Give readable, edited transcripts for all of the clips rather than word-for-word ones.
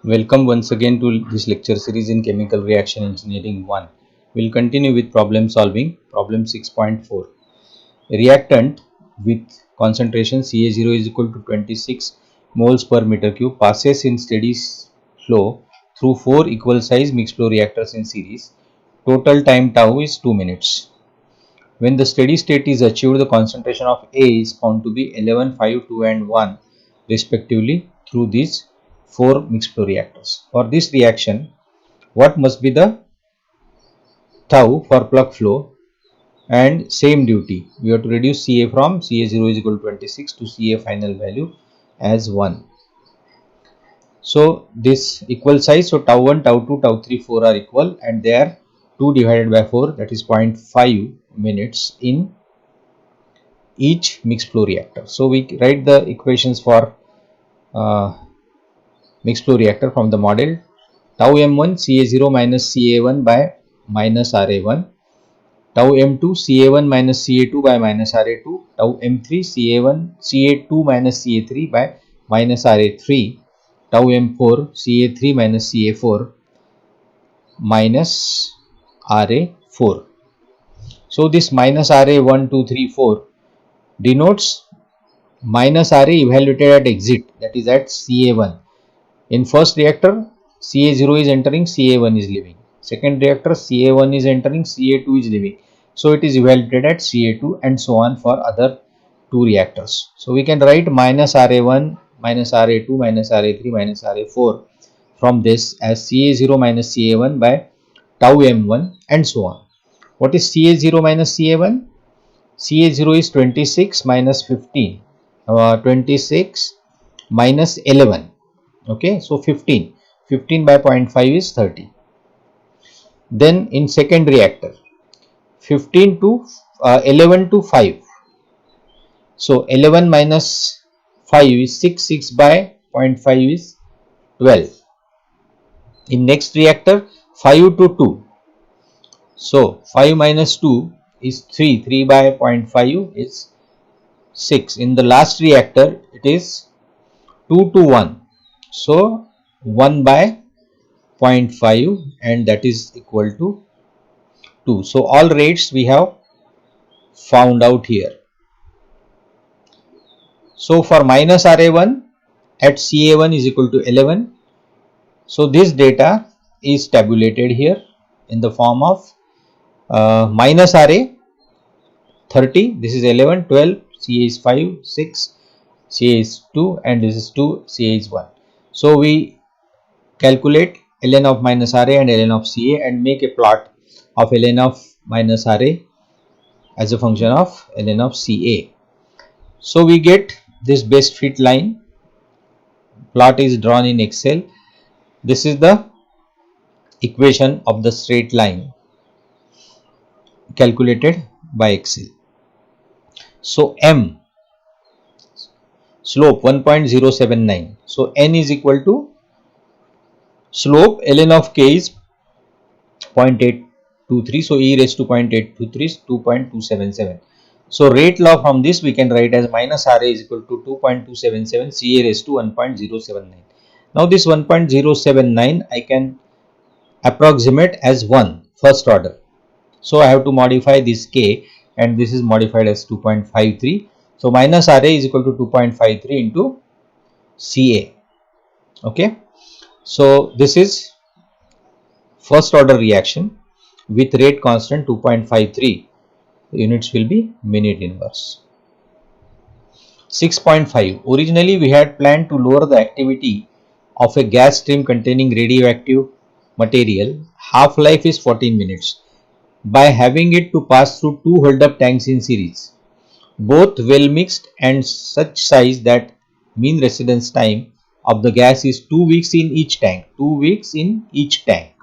Welcome once again to this lecture series in Chemical Reaction Engineering 1. We'll continue with problem solving. Problem 6.4. A reactant with concentration Ca0 is equal to 26 moles per meter cube passes in steady flow through 4 equal size mixed flow reactors in series. Total time tau is 2 minutes. When the steady state is achieved, the concentration of A is found to be 11, 5, 2 and 1 respectively through these 4 mixed flow reactors. For this reaction, what must be the tau for plug flow and same duty? We have to reduce Ca from Ca0 is equal to 26 to Ca final value as 1. So this equal size, so tau 1, tau 2, tau 3, 4 are equal and they are 2 divided by 4, that is 0.5 minutes in each mixed flow reactor. So we write the equations for mixed flow reactor from the model. Tau m1 Ca0 minus Ca1 by minus Ra1, tau m2 Ca1 minus Ca2 by minus Ra2, tau m3 Ca2 minus Ca3 by minus Ra3, tau m4 Ca3 minus Ca4 minus Ra4. So this minus Ra1, 2, 3, 4 denotes minus Ra evaluated at exit, that is at Ca1. In first reactor, Ca0 is entering, Ca1 is leaving. Second reactor, Ca1 is entering, Ca2 is leaving. So it is evaluated at Ca2 and so on for other two reactors. So we can write minus Ra1, minus Ra2, minus Ra3, minus Ra4 from this as Ca0 minus Ca1 by tau m1 and so on. What is Ca0 minus Ca1? Ca0 is 26 minus 15, 26 minus 11. Okay, so 15 by 0.5 is 30. Then in second reactor, 15 to 11 to 5. So 11 minus 5 is 6, 6 by 0.5 is 12. In next reactor, 5 to 2. So 5 minus 2 is 3, 3 by 0.5 is 6. In the last reactor, it is 2 to 1. So 1 by 0.5 and that is equal to 2. So all rates we have found out here. So for minus Ra1 at Ca1 is equal to 11. So this data is tabulated here in the form of minus Ra 30, this is 11, 12, Ca is 5, 6, Ca is 2 and this is 2, Ca is 1. So we calculate ln of minus Ra and ln of Ca and make a plot of ln of minus Ra as a function of ln of Ca. So we get this best fit line. Plot is drawn in Excel. This is the equation of the straight line calculated by Excel. So M slope 1.079. So N is equal to slope ln of K is 0.823. So e raised to 0.823 is 2.277. So rate law from this we can write as minus Ra is equal to 2.277 Ca raised to 1.079. Now this 1.079 I can approximate as 1 first order. So I have to modify this K and this is modified as 2.53. So minus Ra is equal to 2.53 into Ca. Okay. So this is first order reaction with rate constant 2.53. The units will be minute inverse. 6.5. Originally we had planned to lower the activity of a gas stream containing radioactive material. Half-life is 14 minutes by having it to pass through two hold-up tanks in series, both well mixed and such size that mean residence time of the gas is 2 weeks in each tank. 2 weeks in each tank.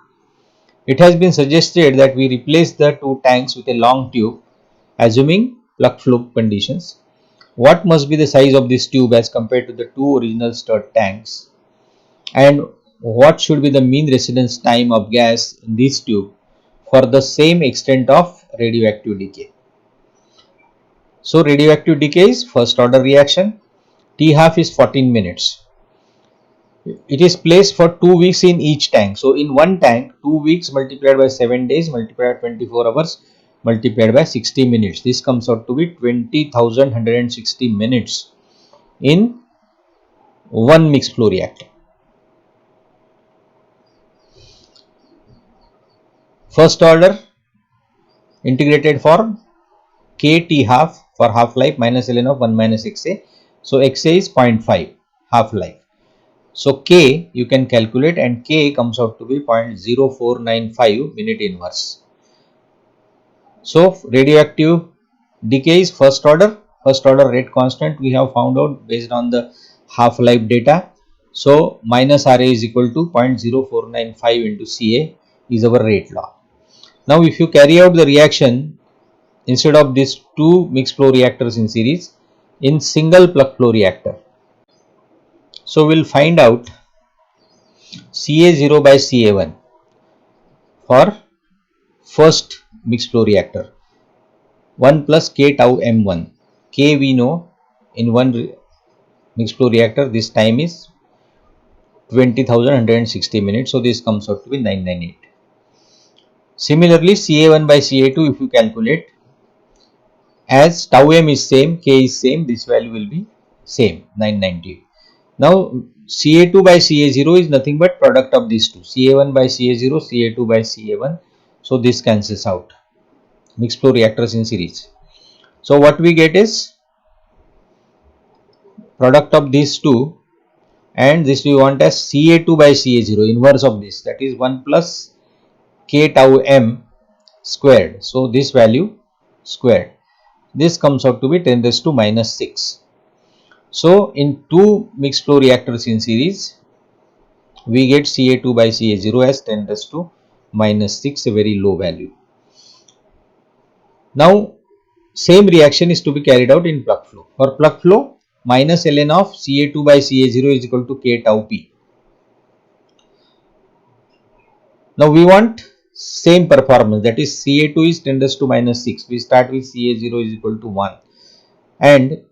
It has been suggested that we replace the two tanks with a long tube, assuming plug flow conditions. What must be the size of this tube as compared to the two original stirred tanks? And what should be the mean residence time of gas in this tube for the same extent of radioactive decay? So radioactive decay is first order reaction. T half is 14 minutes. It is placed for 2 weeks in each tank. So in one tank, 2 weeks multiplied by 7 days multiplied by 24 hours multiplied by 60 minutes. This comes out to be 20,160 minutes in one mixed flow reactor. First order integrated form KT half for half life minus ln of 1 minus XA. So XA is 0.5 half life. So K you can calculate, and K comes out to be 0.0495 minute inverse. So radioactive decay is first order rate constant we have found out based on the half life data. So minus Ra is equal to 0.0495 into Ca is our rate law. Now if you carry out the reaction instead of these two mixed flow reactors in series in single plug flow reactor, so we'll find out Ca0 by Ca1 for first mixed flow reactor, 1 plus K tau M1. K we know in one mixed flow reactor this time is 20,160 minutes. So this comes out to be 998. Similarly, Ca1 by Ca2 if you calculate, as tau M is same, K is same, this value will be same, 998. Now Ca2 by Ca0 is nothing but product of these two, Ca1 by Ca0, Ca2 by Ca1. So this cancels out. Mixed flow reactors in series. So what we get is product of these two, and this we want as Ca2 by Ca0, inverse of this, that is 1 plus K tau M squared. So this value squared. This comes out to be 10 raised to minus 6. So in two mixed flow reactors in series, we get Ca2 by Ca0 as 10 raised to minus 6, a very low value. Now same reaction is to be carried out in plug flow. For plug flow, minus ln of Ca2 by Ca0 is equal to K tau P. Now we want same performance, that is Ca2 is 10 raised to minus 6. We start with Ca0 is equal to 1, and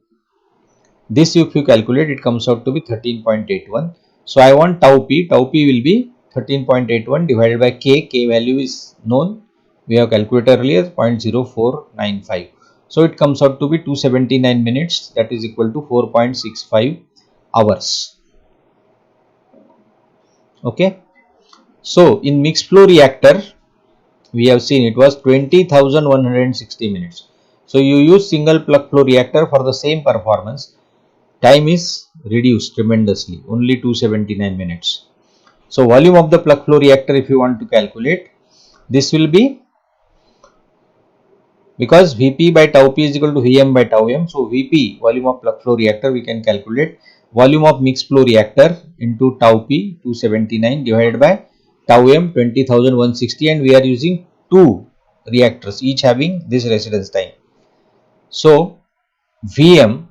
this if you calculate it comes out to be 13.81. So I want tau P will be 13.81 divided by K value is known, we have calculated earlier, 0.0495. So it comes out to be 279 minutes, that is equal to 4.65 hours. Okay. So in mixed flow reactor we have seen it was 20,160 minutes. So you use single plug flow reactor for the same performance, time is reduced tremendously, only 279 minutes. So volume of the plug flow reactor if you want to calculate, this will be, because Vp by tau P is equal to Vm by tau M. So Vp volume of plug flow reactor we can calculate volume of mixed flow reactor into tau P 279 divided by tau M 20,160, and we are using two reactors each having this residence time. So Vm,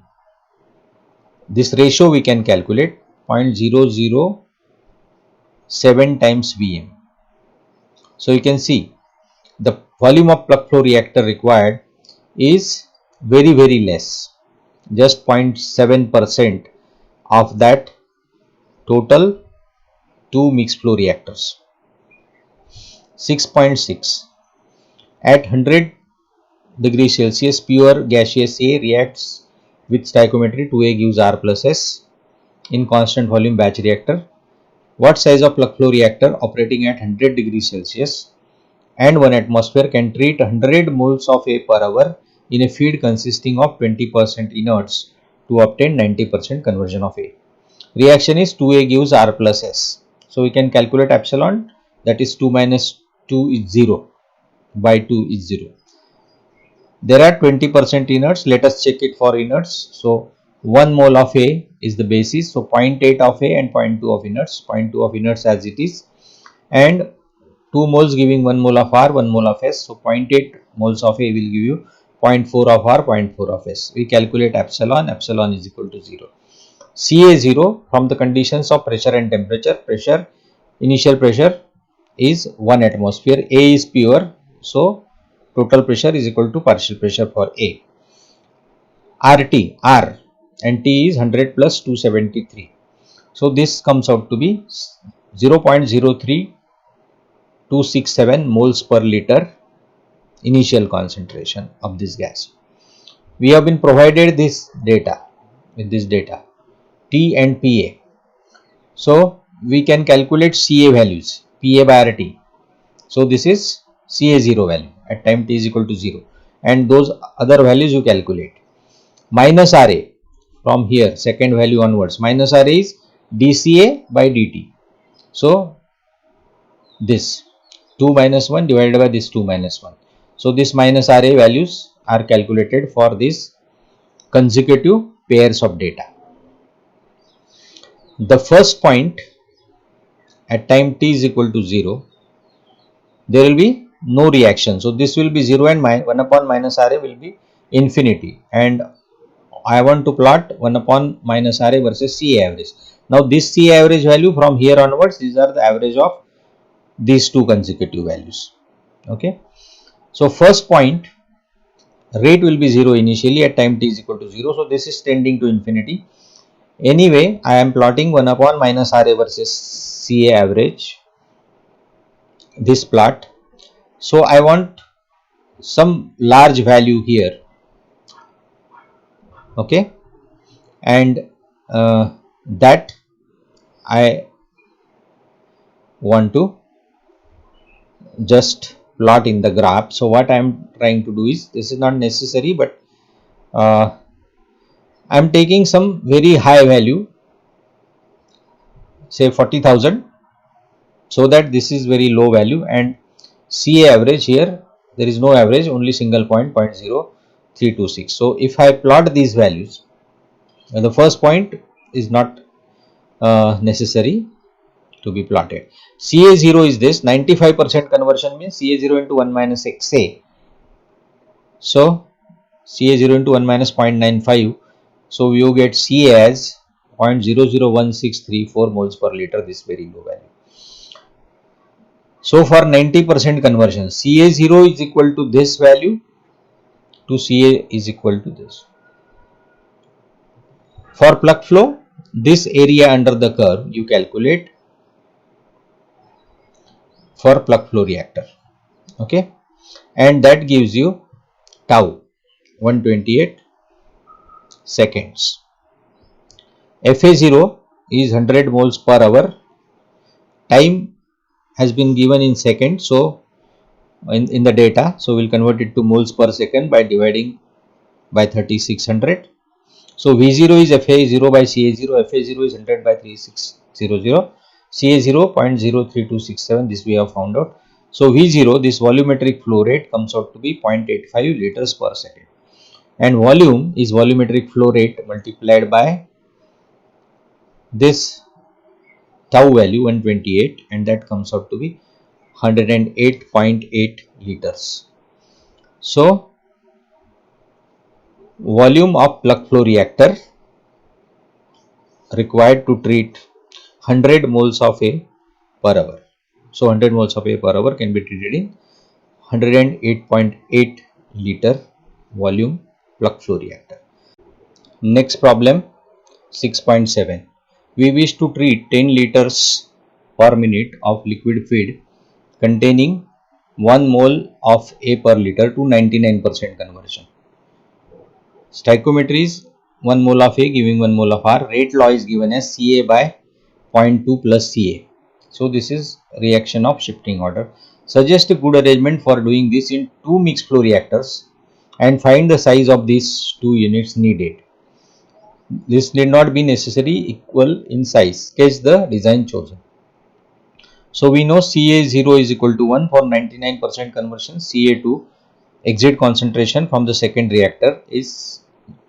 this ratio we can calculate 0.007 times Vm. So you can see the volume of plug flow reactor required is very less, just 0.7% of that total two mixed flow reactors. 6.6 at 100 degrees Celsius pure gaseous A reacts with stoichiometry 2A gives R plus S in constant volume batch reactor. What size of plug flow reactor operating at 100 degrees Celsius and 1 atmosphere can treat 100 moles of A per hour in a feed consisting of 20% inerts to obtain 90% conversion of A. Reaction is 2A gives R plus S. So we can calculate epsilon, that is 2 minus 2 is 0 by 2 is 0. There are 20% inerts. Let us check it for inerts. So 1 mole of A is the basis. So 0.8 of A and 0.2 of inerts. 0.2 of inerts as it is. And 2 moles giving 1 mole of R, 1 mole of S. So 0.8 moles of A will give you 0.4 of R, 0.4 of S. We calculate epsilon. Epsilon is equal to 0. Ca0 from the conditions of pressure and temperature. Initial pressure is 1 atmosphere. A is pure. So total pressure is equal to partial pressure for A. RT, R and T is 100 plus 273. So this comes out to be 0.03267 moles per liter initial concentration of this gas. We have been provided this data with this data T and PA. So we can calculate CA values, PA by RT. So this is CA0 value at time t is equal to 0, and those other values you calculate. Minus RA from here, second value onwards, minus RA is dCA by dt. So this 2 minus 1 divided by this 2 minus 1. So this minus RA values are calculated for these consecutive pairs of data. The first point at time t is equal to 0, there will be no reaction. So this will be 0 and 1 upon minus RA will be infinity, and I want to plot 1 upon minus RA versus CA average. Now this CA average value from here onwards, these are the average of these two consecutive values. Okay. So first point, rate will be 0 initially at time t is equal to 0. So this is tending to infinity. Anyway, I am plotting 1 upon minus RA versus CA average, this plot. So I want some large value here. Okay. And that I want to just plot in the graph. So what I am trying to do is, this is not necessary, but I am taking some very high value, say 40,000, so that this is very low value, and CA average here, there is no average, only single point 0.0326. So if I plot these values, the first point is not necessary to be plotted. CA0 is this, 95% conversion means CA0 into 1 minus XA. So CA0 into 1 minus 0.95. So you get CA as 0.001634 moles per liter, this very low value. So for 90% conversion, CA0 is equal to this value to CA is equal to this. For plug flow, this area under the curve you calculate for plug flow reactor. Okay, and that gives you tau 128 seconds. FA0 is 100 moles per hour. Time has been given in seconds, so in the data, so we'll convert it to moles per second by dividing by 3600. So V0 is FA0 by CA0. FA0 is 100 by 3600. CA0 0.03267. This we have found out. So V0, this volumetric flow rate, comes out to be 0.85 liters per second. And volume is volumetric flow rate multiplied by this tau value 128, and that comes out to be 108.8 liters. So volume of plug flow reactor required to treat 100 moles of A per hour. So 100 moles of A per hour can be treated in 108.8 liter volume plug flow reactor. Next problem 6.7. We wish to treat 10 liters per minute of liquid feed containing 1 mole of A per liter to 99% conversion. Stoichiometry is 1 mole of A giving 1 mole of R. Rate law is given as Ca by 0.2 plus Ca. So this is reaction of shifting order. Suggest a good arrangement for doing this in two mixed flow reactors and find the size of these two units needed. This need not be necessary equal in size. Sketch the design chosen. So we know Ca0 is equal to 1 for 99% conversion. Ca2 exit concentration from the second reactor is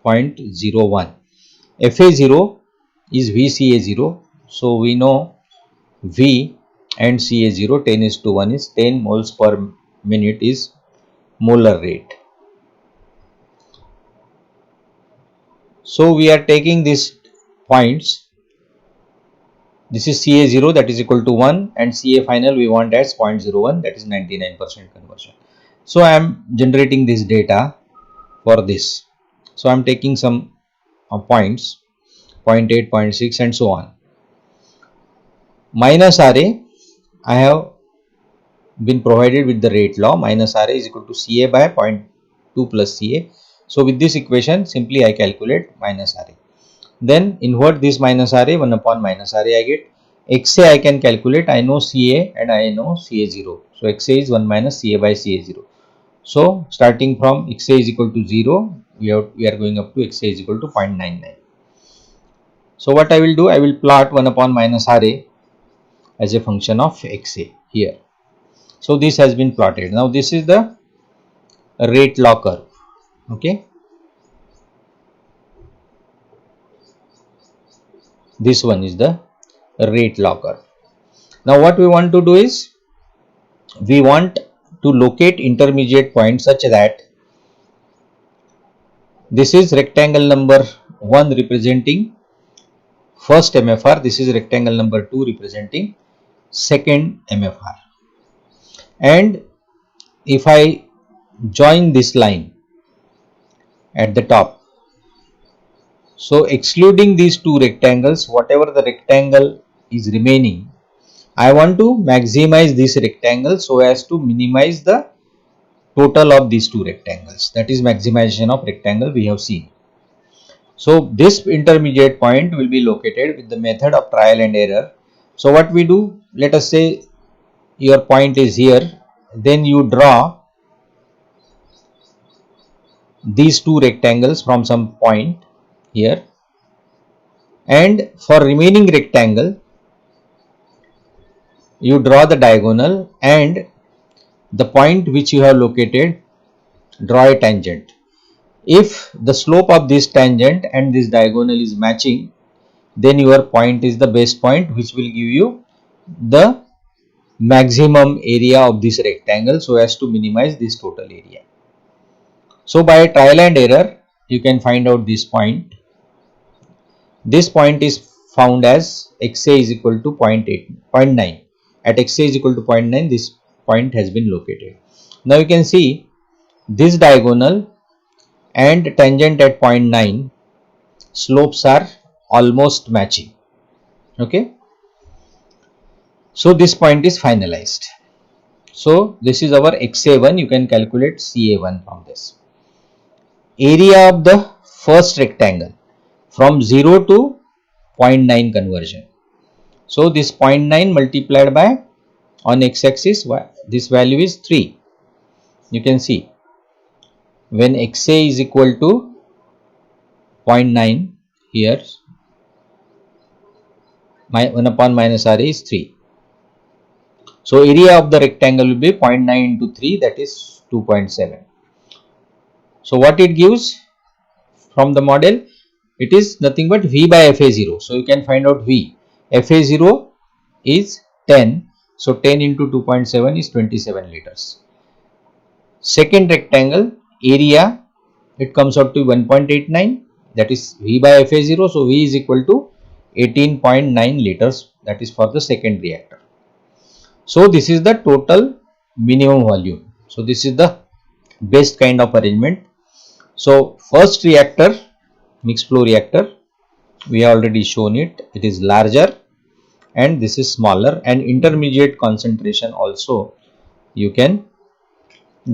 0.01. Fa0 is Vca0. So we know V and Ca0 10:1 is 10 moles per minute is molar rate. So we are taking these points. This is Ca0, that is equal to 1, and Ca final we want as 0.01, that is 99% conversion. So I am generating this data for this. So I am taking some points 0.8, 0.6 and so on. minus RA, I have been provided with the rate law. Minus RA is equal to CA by 0.2 plus CA. So with this equation, simply I calculate minus RA. Then invert this minus RA, 1 upon minus RA I get. XA I can calculate, I know CA and I know CA0. So XA is 1 minus CA by CA0. So starting from XA is equal to 0, we are going up to XA is equal to 0.99. So what I will do, I will plot 1 upon minus RA as a function of XA here. So this has been plotted. Now this is the rate law curve. Okay. This one is the rate law curve. Now what we want to do is, we want to locate intermediate points such that this is rectangle number 1 representing first MFR, this is rectangle number 2 representing second MFR, and if I join this line at the top, so excluding these two rectangles, whatever the rectangle is remaining, I want to maximize this rectangle so as to minimize the total of these two rectangles. That is maximization of rectangle we have seen. So this intermediate point will be located with the method of trial and error. So what we do, let us say your point is here, then you draw these two rectangles from some point here, and for remaining rectangle you draw the diagonal, and the point which you have located, draw a tangent. If the slope of this tangent and this diagonal is matching, then your point is the base point which will give you the maximum area of this rectangle so as to minimize this total area. So by trial and error you can find out this point. This point is found as XA is equal to 0.9. At XA is equal to 0.9, this point has been located. Now you can see this diagonal and tangent at 0.9 slopes are almost matching. Okay. So this point is finalized. So this is our XA1. You can calculate CA1 from this. Area of the first rectangle from 0 to 0.9 conversion. So this 0.9 multiplied by, on x-axis, this value is 3. You can see when XA is equal to 0.9, here 1 upon minus RA is 3. So area of the rectangle will be 0.9 into 3, that is 2.7. So what it gives from the model, it is nothing but V by FA0. So you can find out V. FA0 is 10. So 10 into 2.7 is 27 liters. Second rectangle area, it comes out to 1.89, that is V by FA0. So V is equal to 18.9 liters, that is for the second reactor. So this is the total minimum volume. So this is the best kind of arrangement. So first reactor, mixed flow reactor, we have already shown it, it is larger and this is smaller, and intermediate concentration also you can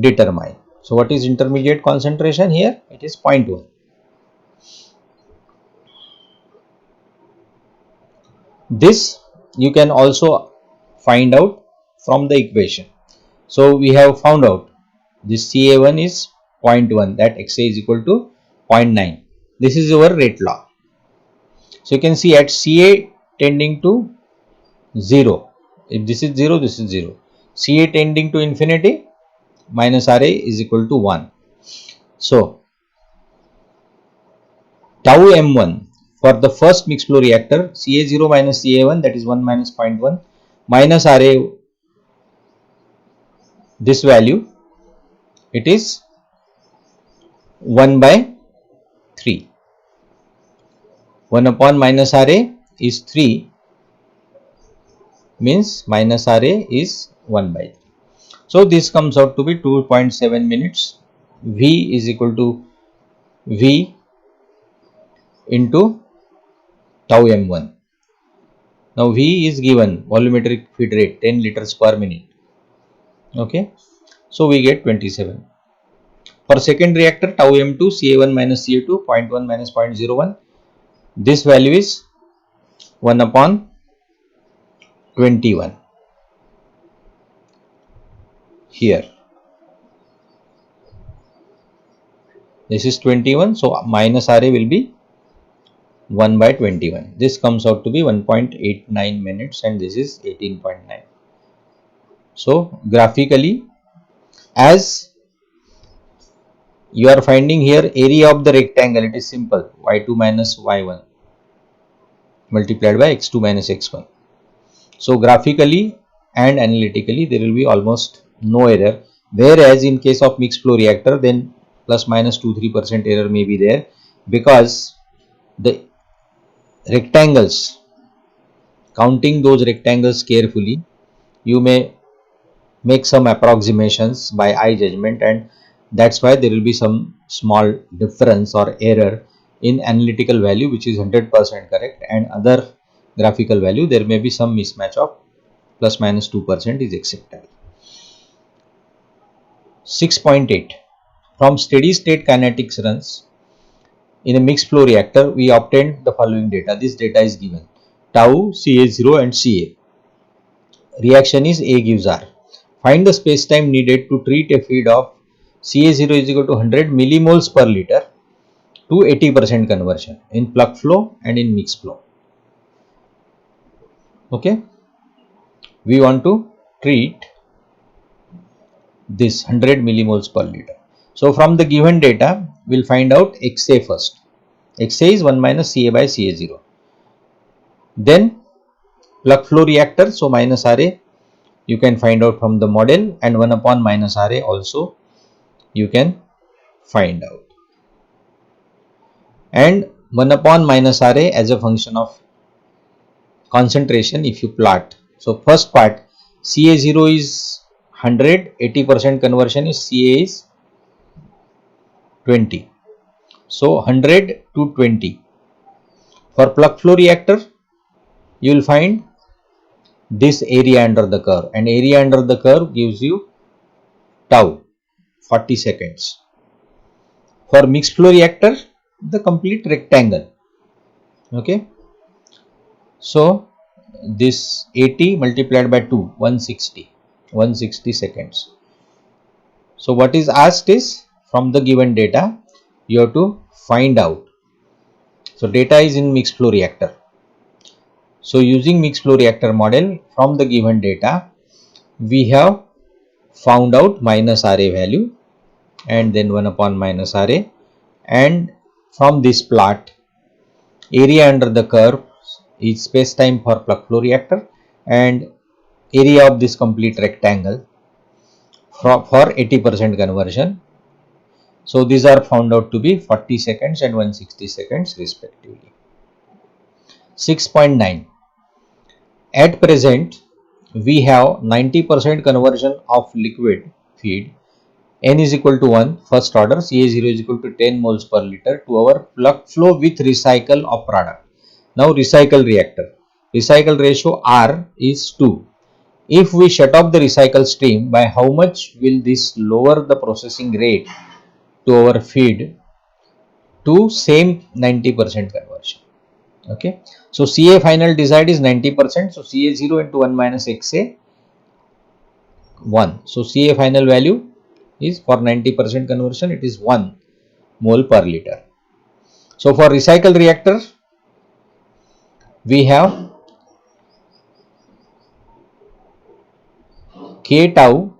determine. So what is intermediate concentration here? It is 0.1. This you can also find out from the equation. So we have found out this CA1 is 0.1, that XA is equal to 0.9. This is our rate law. So you can see at CA tending to 0, if this is 0, this is 0. CA tending to infinity, minus RA is equal to 1. So tau M1 for the first mixed flow reactor, CA0 minus CA1, that is 1 minus 0.1, minus RA, this value, it is 1 by 3. 1 upon minus RA is 3, means minus RA is 1 by 3. So this comes out to be 2.7 minutes. V is equal to V into tau M1. Now V is given volumetric feed rate 10 liters per minute. Okay, so we get 27. For second reactor, tau M2 Ca1 minus Ca2 0.1 minus 0.01. This value is 1 upon 21 here. This is 21, so minus Ra will be 1 by 21. This comes out to be 1.89 minutes and this is 18.9. So graphically, as you are finding here area of the rectangle, it is simple, y2 minus y1 multiplied by x2 minus x1. So graphically and analytically there will be almost no error, whereas in case of mixed flow reactor then plus minus 2-3% error may be there, because the rectangles, counting those rectangles carefully, you may make some approximations by eye judgment, and that's why there will be some small difference or error in analytical value which is 100% correct, and other graphical value there may be some mismatch of plus minus 2% is acceptable. 6.8. From steady state kinetics runs in a mixed flow reactor, we obtained the following data. This data is given: tau, Ca0 and Ca. Reaction is A gives R. Find the spacetime needed to treat a feed of Ca0 is equal to 100 millimoles per liter to 80% conversion in plug flow and in mixed flow. Okay, we want to treat this 100 millimoles per liter. So from the given data, we'll find out XA first. XA is 1 minus Ca by Ca0. Then plug flow reactor, so minus Ra you can find out from the model, and 1 upon minus Ra also you can find out. And 1 upon minus Ra as a function of concentration if you plot. So first part, Ca0 is 100, 80% conversion is Ca is 20. So 100 to 20. For plug flow reactor, you will find this area under the curve, and area under the curve gives you tau 40 seconds. For mixed flow reactor, the complete rectangle. Okay, so this 80 multiplied by 2, 160 seconds. So what is asked is, from the given data you have to find out. So data is in mixed flow reactor. So using mixed flow reactor model, from the given data we have found out minus Ra value and then 1 upon minus Ra, and from this plot area under the curve is space time for plug flow reactor and area of this complete rectangle for 80% conversion. So these are found out to be 40 seconds and 160 seconds respectively. 6.9. At present we have 90% conversion of liquid feed N is equal to 1 first order, Ca0 is equal to 10 moles per liter to our plug flow with recycle of product. Now recycle reactor, recycle ratio R is 2. If we shut off the recycle stream, by how much will this lower the processing rate to our feed to same 90% conversion? Okay, so Ca final desired is 90%, so Ca0 into 1 minus Xa 1. So Ca final value is, for 90% conversion, it is 1 mole per liter. So for recycle reactor we have K tau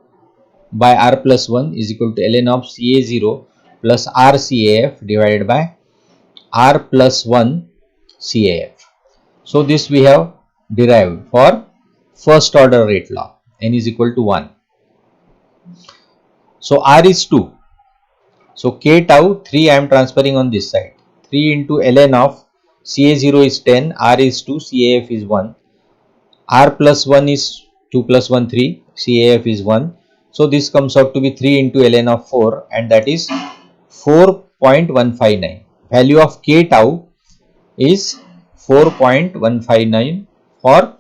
by R plus 1 is equal to ln of Ca0 plus RCAF divided by R plus 1 CAF. So this we have derived for first order rate law, N is equal to 1. So R is 2. So K tau 3 I am transferring on this side. 3 into ln of Ca0 is 10, R is 2, CAF is 1. R plus 1 is 2 plus 1 3, CAF is 1. So this comes out to be 3 into ln of 4, and that is 4.159. Value of K tau is 4.159 for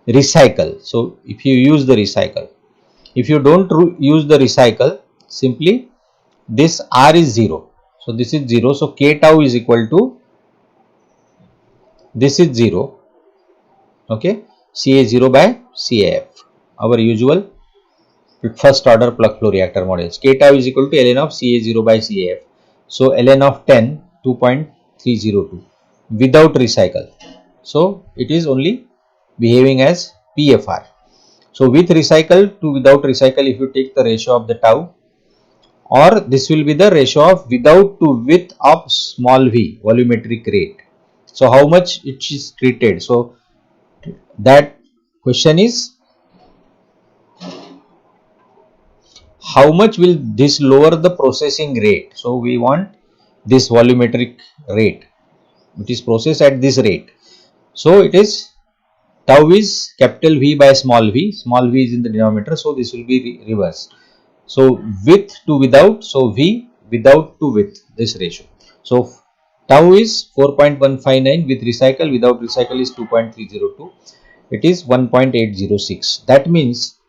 recycle. So if you use the recycle, if you don't use the recycle, simply this R is 0. So this is 0. So K tau is equal to, this is 0. Okay, Ca0 by Caf, our usual first order plug flow reactor models. K tau is equal to ln of Ca0 by Caf. So ln of 10, 2.302 without recycle. So it is only behaving as PFR. So with recycle to without recycle, if you take the ratio of the tau, or this will be the ratio of without to with of small v, volumetric rate. So how much it is treated? So that question is, how much will this lower the processing rate? So we want this volumetric rate, which is processed at this rate. So it is tau is capital V by small v is in the denominator, so this will be reverse. So with to without, so V without to with, this ratio. So tau is 4.159 with recycle, without recycle is 2.302, it is 1.806. That means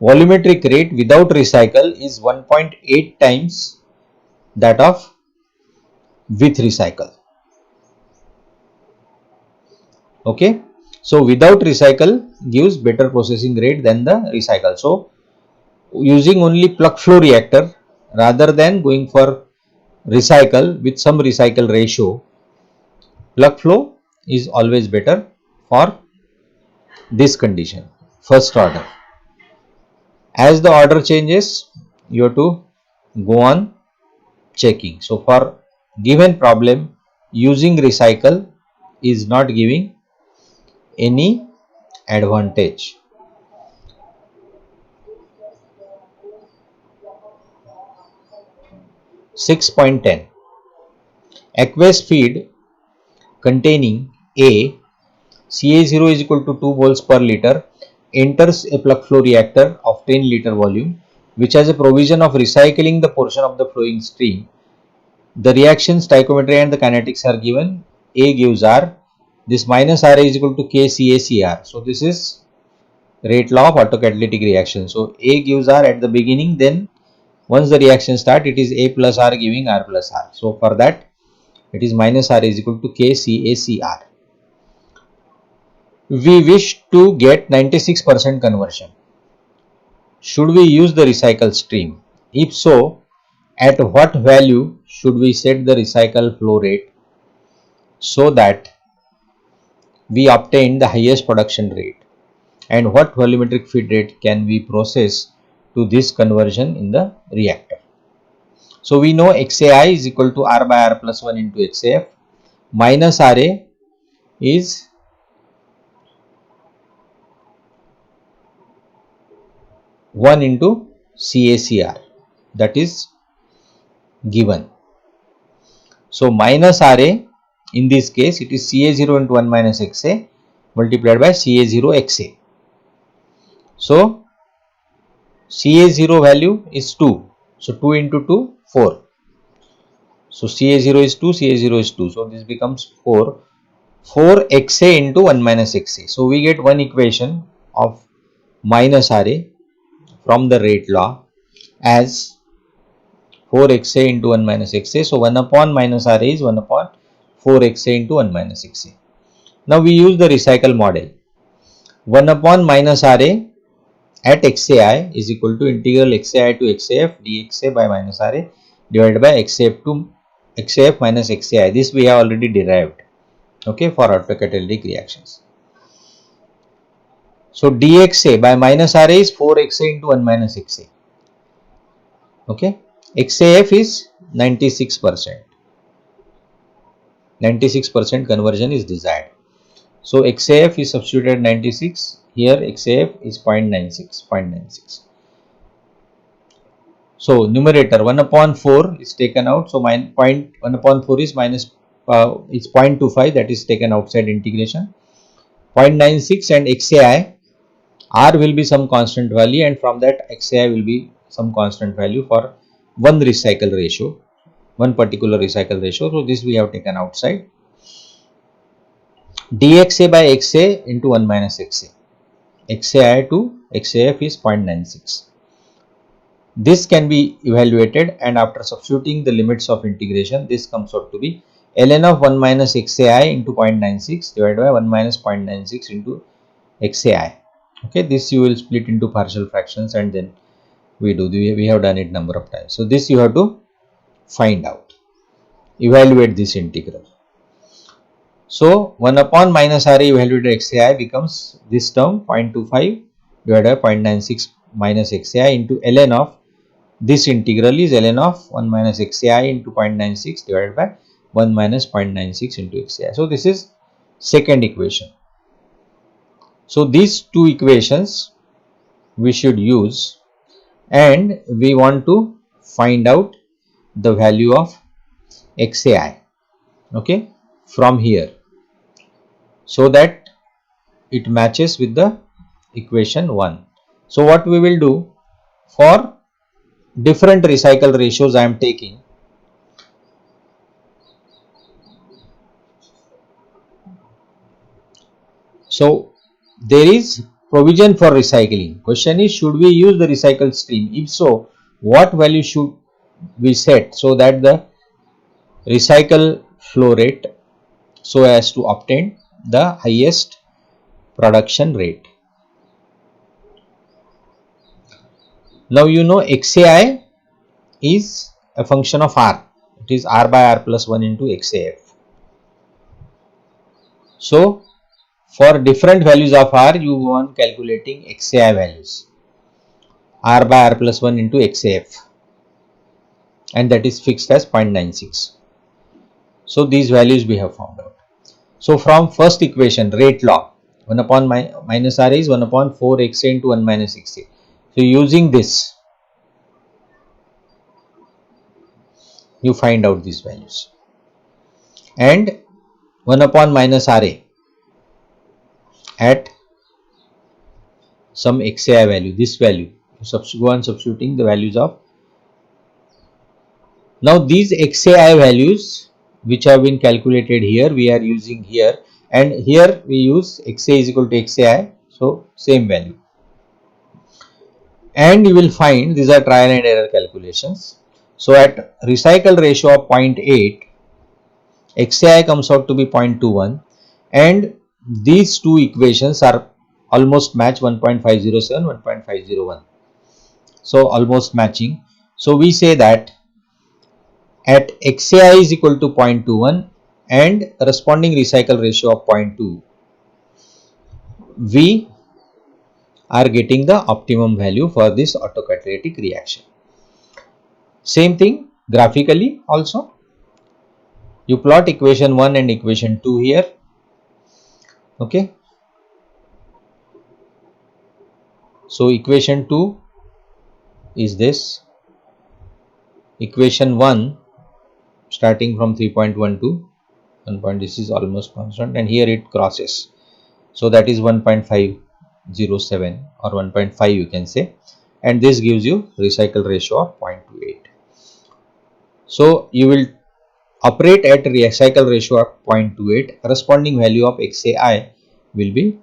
volumetric rate without recycle is 1.8 times that of with recycle. Okay, so without recycle gives better processing rate than the recycle. So using only plug flow reactor rather than going for recycle with some recycle ratio, plug flow is always better for this condition, first order. As the order changes, you have to go on checking. So for given problem, using recycle is not giving any advantage. Six point 10. Aqueous feed containing A, Ca0 is equal to 2 moles per liter, enters a plug flow reactor of 10 liter volume, which has a provision of recycling the portion of the flowing stream. The reaction stoichiometry and the kinetics are given. A gives R. This minus R is equal to KCACR. So this is rate law of autocatalytic reaction. So A gives R at the beginning, then once the reaction start, it is A plus R giving R plus R. So for that, it is minus R is equal to KCACR. We wish to get 96% conversion. Should we use the recycle stream? If so, at what value should we set the recycle flow rate so that we obtain the highest production rate? And what volumetric feed rate can we process to this conversion in the reactor? So we know XAI is equal to R by R plus 1 into XAF, minus RA is one into CACR, that is given. So minus RA, in this case it is Ca0 into 1 minus XA multiplied by Ca0 XA. So Ca0 value is 2. So 2 into 2, 4. So Ca0 is 2, Ca0 is 2. So this becomes 4. 4 XA into 1 minus XA. So we get one equation of minus RA from the rate law as 4 XA into 1 minus XA. So 1 upon minus RA is 1 upon 4 XA into 1 minus XA. Now we use the recycle model. 1 upon minus RA at XAI is equal to integral XAI to XAF dXA by minus RA divided by XAF to XAF minus XAI. This we have already derived, okay, for autocatalytic reactions. So dXA by minus RA is 4XA into 1 minus XA. Okay, XAF is 96%. 96% conversion is desired. So XAF is substituted 96. Here XAF is 0.96. So numerator 1 upon 4 is taken out. So 1 upon 4 is minus, it's 0.25, that is taken outside integration. 0.96 and XAI, R will be some constant value, and from that XAI will be some constant value for one recycle ratio, one particular recycle ratio. So this we have taken outside. dxa by xa into 1 minus xa. xai to xaf is 0.96. This can be evaluated, and after substituting the limits of integration, this comes out to be ln of 1 minus xai into 0.96 divided by 1 minus 0.96 into xai. Okay, this you will split into partial fractions, and then we have done it number of times. So this you have to find out, evaluate this integral. So 1 upon minus ra evaluated xai becomes this term 0.25 divided by 0.96 minus xai into ln of this integral is ln of 1 minus xai into 0.96 divided by 1 minus 0.96 into xai. So this is second equation. So these two equations we should use, and we want to find out the value of xai, okay, from here, so that it matches with the equation 1. So what we will do, for different recycle ratios I am taking, so there is provision for recycling. Question is, should we use the recycled stream? If so, what value should we set so that the recycle flow rate, so as to obtain the highest production rate? Now you know xai is a function of r. It is r by r plus 1 into xaf. So for different values of r, you go on calculating xai values, r by r plus 1 into xaf, and that is fixed as 0.96. So these values we have found out. So from first equation, rate law, 1 upon minus r is 1 upon 4 xa into 1 minus xa. So using this, you find out these values, and 1 upon minus ra at some xai value, this value, go on substituting the values of. Now these xai values which have been calculated here, we are using here, and here we use xa is equal to xai, so same value, and you will find these are trial and error calculations. So at recycle ratio of 0.8, xai comes out to be 0.21, and these two equations are almost match, 1.507, 1.501, so almost matching. So we say that at xai is equal to 0.21 and corresponding recycle ratio of 0.2, we are getting the optimum value for this autocatalytic reaction. Same thing graphically also. You plot equation 1 and equation 2 here. Okay. So equation 2 is this. Equation 1 starting from 3.1 to 1 point, this is almost constant, and here it crosses. So that is 1.507 or 1.5 you can say, and this gives you recycle ratio of 0.28. So you will operate at recycle ratio of 0.28, corresponding value of xai will be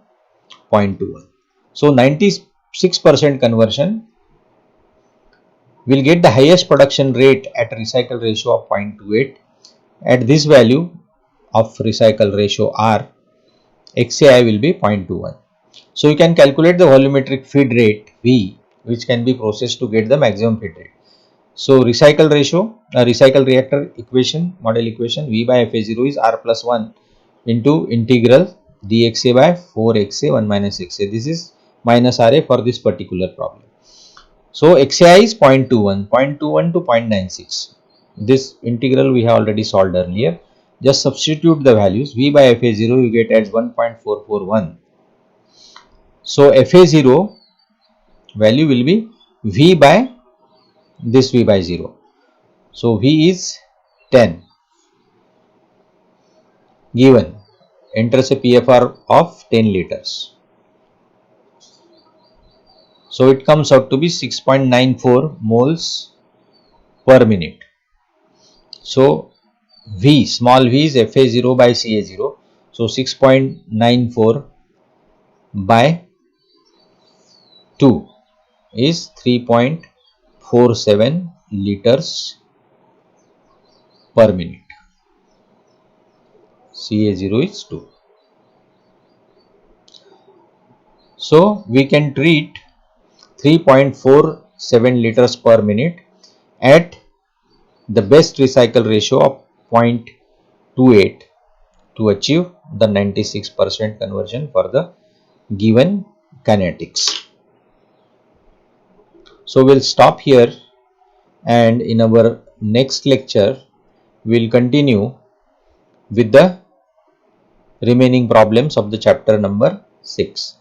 0.21. So 96% conversion will get the highest production rate at recycle ratio of 0.28. At this value of recycle ratio R, xai will be 0.21. So you can calculate the volumetric feed rate V, which can be processed to get the maximum feed rate. So recycle ratio, recycle reactor equation, model equation, V by Fa0 is R plus 1 into integral dxa by 4xa 1 minus xa. This is minus Ra for this particular problem. So xai is 0.21, 0.21 to 0.96. This integral we have already solved earlier. Just substitute the values. V by Fa0 you get as 1.441. So Fa0 value will be V by this V by 0. So V is 10 given, enters a PFR of 10 liters. So it comes out to be 6.94 moles per minute. So V, small v is Fa0 by Ca0. So 6.94 by 2 is 3.47 liters per minute. Ca0 is 2. So we can treat 3.47 liters per minute at the best recycle ratio of 0.28 to achieve the 96% conversion for the given kinetics. So we'll stop here, and in our next lecture we'll continue with the remaining problems of the chapter number 6.